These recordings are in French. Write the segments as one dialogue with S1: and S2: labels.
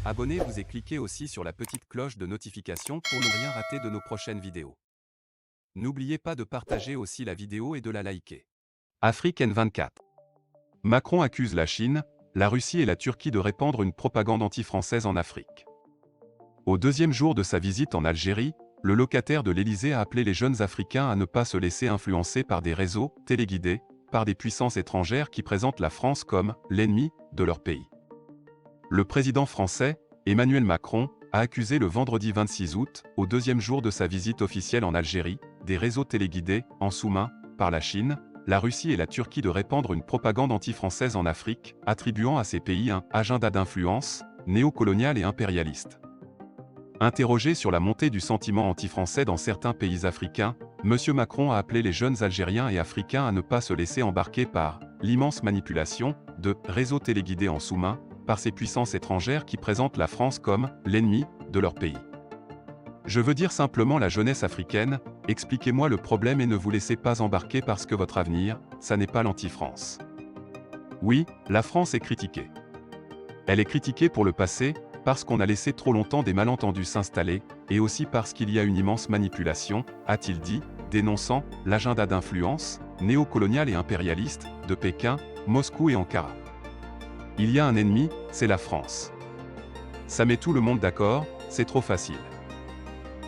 S1: Abonnez-vous et cliquez aussi sur la petite cloche de notification pour ne rien rater de nos prochaines vidéos. N'oubliez pas de partager aussi la vidéo et de la liker. Afrique N24. Macron accuse la Chine, la Russie et la Turquie de répandre une propagande anti-française en Afrique. Au deuxième jour de sa visite en Algérie, le locataire de l'Élysée a appelé les jeunes Africains à ne pas se laisser influencer par des réseaux téléguidés, par des puissances étrangères qui présentent la France comme l'ennemi de leur pays. Le président français, Emmanuel Macron, a accusé le vendredi 26 août, au deuxième jour de sa visite officielle en Algérie, des réseaux téléguidés, en sous-main, par la Chine, la Russie et la Turquie de répandre une propagande anti-française en Afrique, attribuant à ces pays un agenda d'influence, néocolonial et impérialiste. Interrogé sur la montée du sentiment anti-français dans certains pays africains, M. Macron a appelé les jeunes Algériens et Africains à ne pas se laisser embarquer par l'immense manipulation de réseaux téléguidés en sous-main, par ces puissances étrangères qui présentent la France comme l'ennemi de leur pays. Je veux dire simplement la jeunesse africaine, expliquez-moi le problème et ne vous laissez pas embarquer parce que votre avenir, ça n'est pas l'anti-France. Oui, la France est critiquée. Elle est critiquée pour le passé, parce qu'on a laissé trop longtemps des malentendus s'installer, et aussi parce qu'il y a une immense manipulation, a-t-il dit, dénonçant l'agenda d'influence, néocolonial et impérialiste, de Pékin, Moscou et Ankara. Il y a un ennemi, c'est la France. Ça met tout le monde d'accord, c'est trop facile.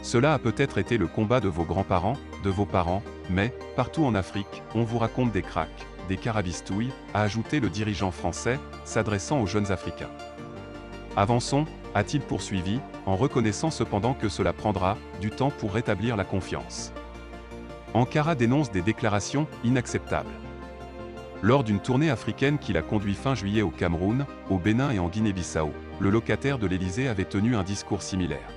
S1: Cela a peut-être été le combat de vos grands-parents, de vos parents, mais, partout en Afrique, on vous raconte des cracks, des carabistouilles, a ajouté le dirigeant français, s'adressant aux jeunes Africains. Avançons, a-t-il poursuivi, en reconnaissant cependant que cela prendra du temps pour rétablir la confiance. Ankara dénonce des déclarations inacceptables. Lors d'une tournée africaine qu'il a conduit fin juillet au Cameroun, au Bénin et en Guinée-Bissau, le locataire de l'Élysée avait tenu un discours similaire.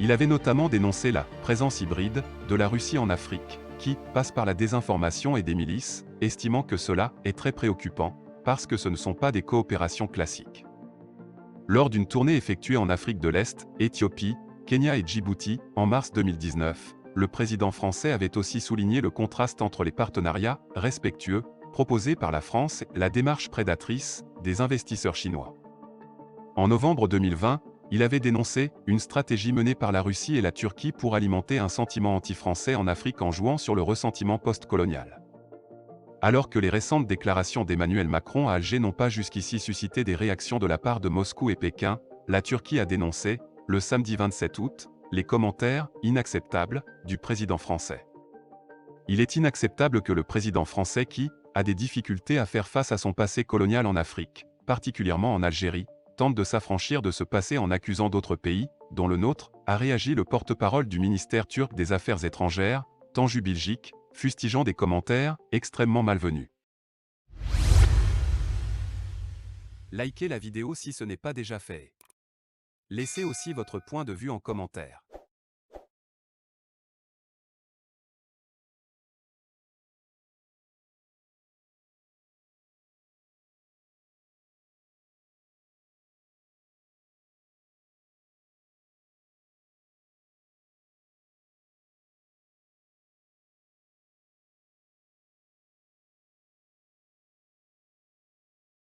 S1: Il avait notamment dénoncé la présence hybride de la Russie en Afrique, qui passe par la désinformation et des milices, estimant que cela est très préoccupant, parce que ce ne sont pas des coopérations classiques. Lors d'une tournée effectuée en Afrique de l'Est, Éthiopie, Kenya et Djibouti, en mars 2019, le président français avait aussi souligné le contraste entre les partenariats respectueux proposés par la France et la démarche prédatrice des investisseurs chinois. En novembre 2020, il avait dénoncé une stratégie menée par la Russie et la Turquie pour alimenter un sentiment anti-français en Afrique en jouant sur le ressentiment post-colonial. Alors que les récentes déclarations d'Emmanuel Macron à Alger n'ont pas jusqu'ici suscité des réactions de la part de Moscou et Pékin, la Turquie a dénoncé, le samedi 27 août, les commentaires inacceptables du président français. Il est inacceptable que le président français qui a des difficultés à faire face à son passé colonial en Afrique, particulièrement en Algérie, tente de s'affranchir de ce passé en accusant d'autres pays, dont le nôtre, a réagi le porte-parole du ministère turc des Affaires étrangères, Tanju Bilgic, fustigeant des commentaires extrêmement malvenus. Likez la vidéo si ce n'est pas déjà fait. Laissez aussi votre point de vue en commentaire.